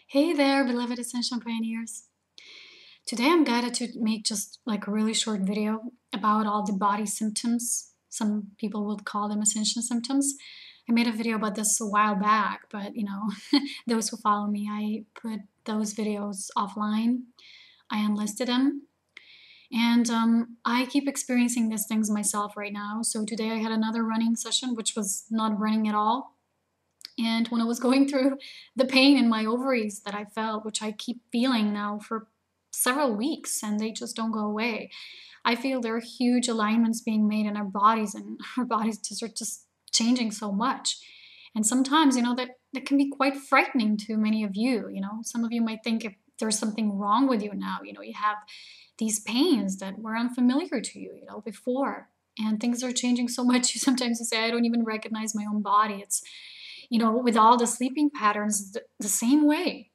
Hey there, beloved Ascension pioneers. Today I'm guided to make just like a really short video about all the body symptoms. Some people would call them Ascension symptoms. I made a video about this a while back, but those who follow me, I put those videos offline. I unlisted them. And I keep experiencing these things myself right now. So today I had another running session, which was not running at all. And when I was going through the pain in my ovaries that I felt, which I keep feeling now for several weeks, and they just don't go away, I feel there are huge alignments being made in our bodies, and our bodies just are just changing so much. And sometimes, that can be quite frightening to many of you. Some of you might think if there's something wrong with you now, you have these pains that were unfamiliar to you, before. And things are changing so much. Sometimes you say, I don't even recognize my own body. It's with all the sleeping patterns, the same way.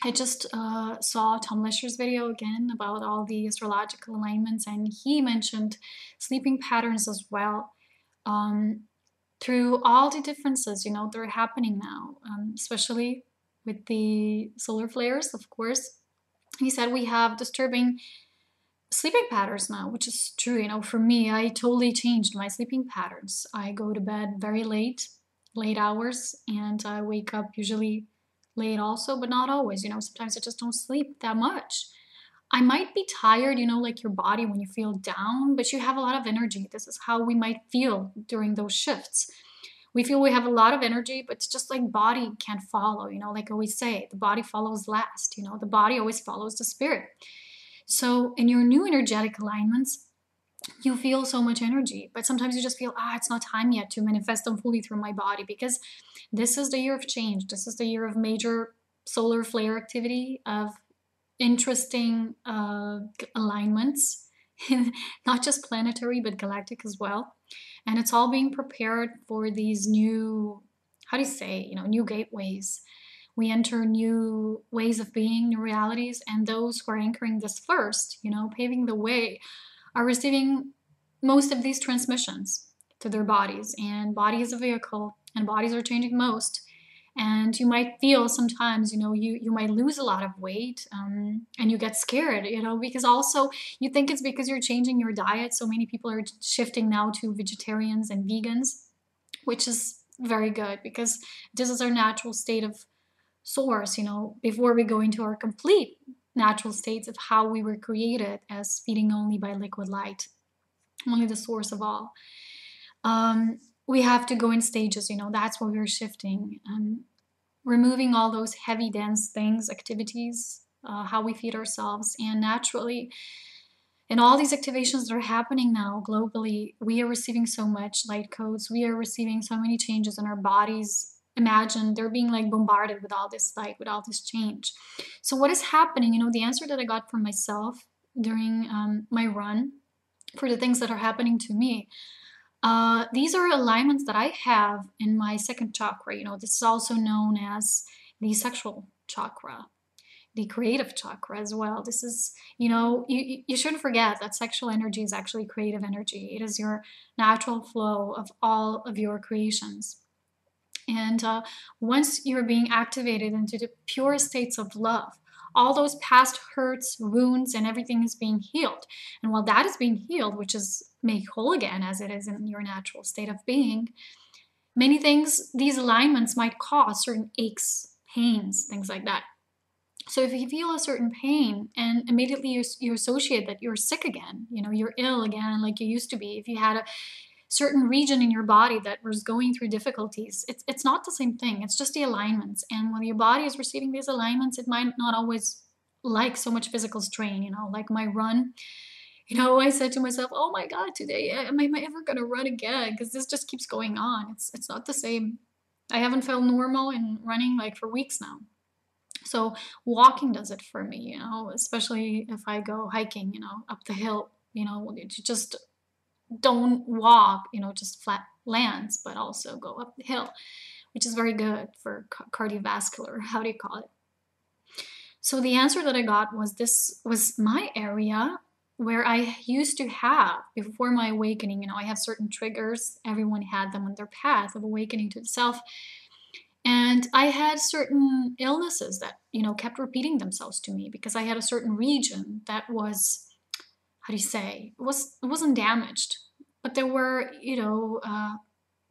I just saw Tom Lesher's video again about all the astrological alignments, and he mentioned sleeping patterns as well. Through all the differences, that are happening now, especially with the solar flares, of course. He said we have disturbing sleeping patterns now, which is true. For me, I totally changed my sleeping patterns. I go to bed very late hours, and I wake up usually late also, but not always. Sometimes I just don't sleep that much. I might be tired, like your body when you feel down, but you have a lot of energy. This is how we might feel during those shifts. We feel we have a lot of energy, but it's just like body can't follow, like I always say, the body follows last, the body always follows the spirit. So in your new energetic alignments, you feel so much energy, but sometimes you just feel, it's not time yet to manifest them fully through my body, because this is the year of change. This is the year of major solar flare activity, of interesting alignments, not just planetary, but galactic as well. And it's all being prepared for these new, new gateways. We enter new ways of being, new realities, and those who are anchoring this first, paving the way, are receiving most of these transmissions to their bodies. And body is a vehicle, and bodies are changing most. And you might feel sometimes, you might lose a lot of weight, and you get scared, because also you think it's because you're changing your diet. So many people are shifting now to vegetarians and vegans, which is very good, because this is our natural state of source, before we go into our complete natural states of how we were created as feeding only by liquid light, only the source of all. We have to go in stages, that's what we're shifting, removing all those heavy, dense things, activities, how we feed ourselves. And naturally, in all these activations that are happening now globally, we are receiving so much light codes. We are receiving so many changes in our bodies. Imagine they're being like bombarded with all this light, with all this change. So what is happening? The answer that I got from myself during my run for the things that are happening to me, these are alignments that I have in my second chakra. This is also known as the sexual chakra, the creative chakra as well. This is, you shouldn't forget that sexual energy is actually creative energy. It is your natural flow of all of your creations. And once you're being activated into the pure states of love, all those past hurts, wounds, and everything is being healed. And while that is being healed, which is made whole again as it is in your natural state of being, many things, these alignments might cause certain aches, pains, things like that. So if you feel a certain pain and immediately you associate that you're sick again, you're ill again like you used to be, if you had a certain region in your body that was going through difficulties, it's not the same thing. It's just the alignments. And when your body is receiving these alignments, it might not always like so much physical strain, like my run. I said to myself, oh my God, today, am I ever going to run again? Because this just keeps going on. It's not the same. I haven't felt normal in running like for weeks now. So walking does it for me, especially if I go hiking, up the hill, you just don't walk, just flat lands, but also go up the hill, which is very good for cardiovascular, how do you call it? So the answer that I got was this was my area where I used to have, before my awakening, I have certain triggers. Everyone had them on their path of awakening to the self. And I had certain illnesses that, kept repeating themselves to me because I had a certain region that was, how do you say, it wasn't damaged, but there were,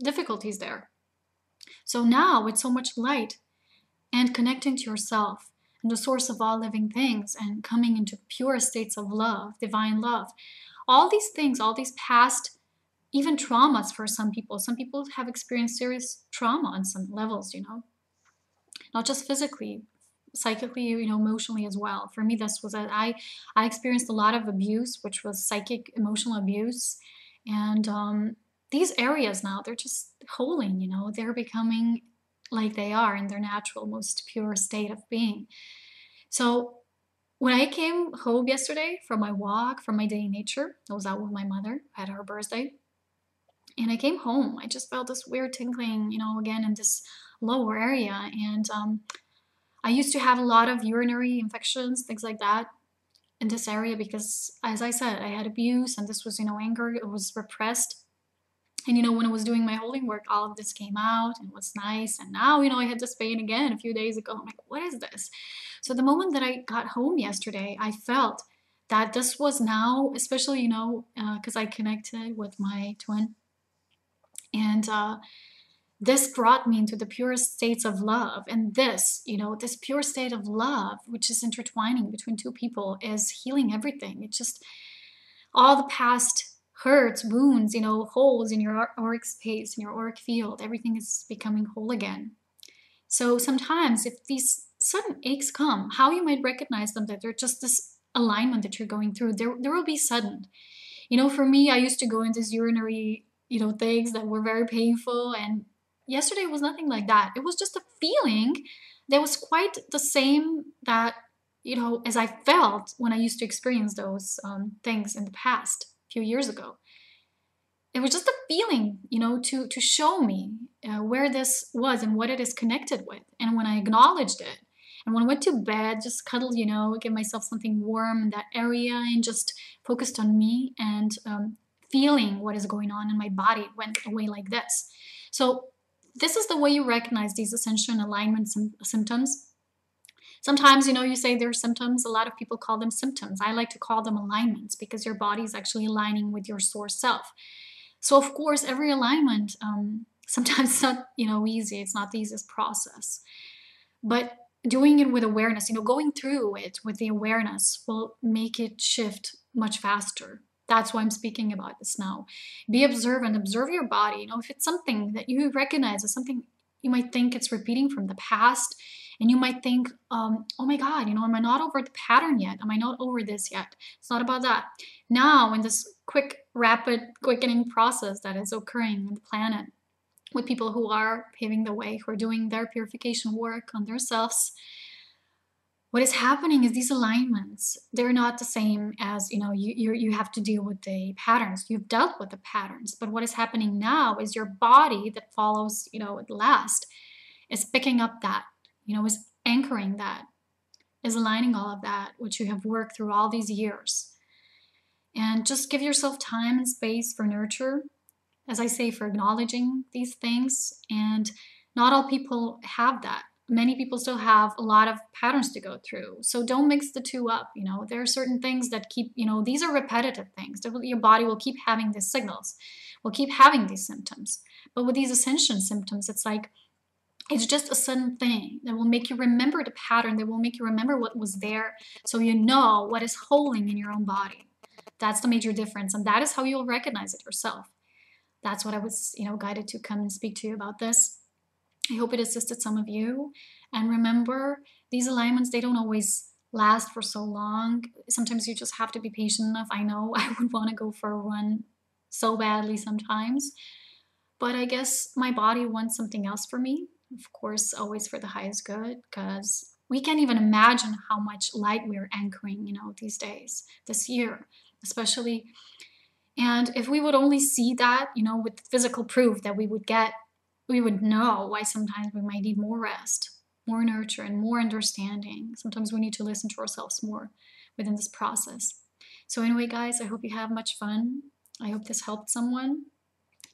difficulties there. So now with so much light and connecting to yourself and the source of all living things and coming into pure states of love, divine love, all these things, all these past, even traumas for some people have experienced serious trauma on some levels, not just physically, psychically, emotionally as well. For me, this was that I experienced a lot of abuse, which was psychic, emotional abuse, and these areas now they're just holding. They're becoming like they are in their natural, most pure state of being. So when I came home yesterday from my walk, from my day in nature, I was out with my mother at her birthday. And I came home. I just felt this weird tingling, again in this lower area. And I used to have a lot of urinary infections, things like that in this area because, as I said, I had abuse and this was, anger. It was repressed. And, when I was doing my holding work, all of this came out and it was nice. And now, I had this pain again a few days ago. I'm like, what is this? So the moment that I got home yesterday, I felt that this was now, especially, because I connected with my twin. And this brought me into the purest states of love. And this, this pure state of love, which is intertwining between two people, is healing everything. It's just all the past hurts, wounds, holes in your auric space, in your auric field, everything is becoming whole again. So sometimes if these sudden aches come, how you might recognize them, that they're just this alignment that you're going through, there will be sudden. For me, I used to go into these urinary, things that were very painful. And yesterday was nothing like that. It was just a feeling that was quite the same that, as I felt when I used to experience those things in the past, a few years ago. It was just a feeling, to show me where this was and what it is connected with. And when I acknowledged it, and when I went to bed, just cuddled, give myself something warm in that area and just focused on me and feeling what is going on in my body, it went away like this. So this is the way you recognize these ascension alignment symptoms. Sometimes, you say they're symptoms. A lot of people call them symptoms. I like to call them alignments because your body is actually aligning with your source self. So, of course, every alignment, sometimes it's not, easy. It's not the easiest process. But doing it with awareness, going through it with the awareness will make it shift much faster. That's why I'm speaking about this now. Be observant, observe your body. If it's something that you recognize as something you might think it's repeating from the past, and you might think, oh my God, am I not over the pattern yet? Am I not over this yet? It's not about that. Now, in this quick, rapid, quickening process that is occurring on the planet, with people who are paving the way, who are doing their purification work on themselves, what is happening is these alignments, they're not the same as, you have to deal with the patterns. You've dealt with the patterns. But what is happening now is your body that follows, at last, is picking up that, is anchoring that, is aligning all of that, which you have worked through all these years. And just give yourself time and space for nurture, as I say, for acknowledging these things. And not all people have that. Many people still have a lot of patterns to go through. So don't mix the two up. There are certain things that keep, these are repetitive things. Your body will keep having these signals, will keep having these symptoms. But with these ascension symptoms, it's like, it's just a sudden thing that will make you remember the pattern, that will make you remember what was there, so you know what is holding in your own body. That's the major difference, and that is how you'll recognize it yourself. That's what I was, guided to come and speak to you about this. I hope it assisted some of you. And remember, these alignments, they don't always last for so long. Sometimes you just have to be patient enough. I know I would want to go for a run so badly sometimes, but I guess my body wants something else for me. Of course, always for the highest good, because we can't even imagine how much light we're anchoring, these days, this year, especially. And if we would only see that, with physical proof that we would get, we would know why sometimes we might need more rest, more nurture, and more understanding. Sometimes we need to listen to ourselves more within this process. So anyway, guys, I hope you have much fun. I hope this helped someone.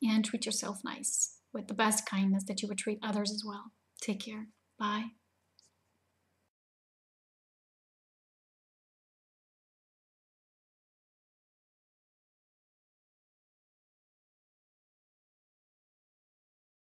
And treat yourself nice with the best kindness that you would treat others as well. Take care. Bye.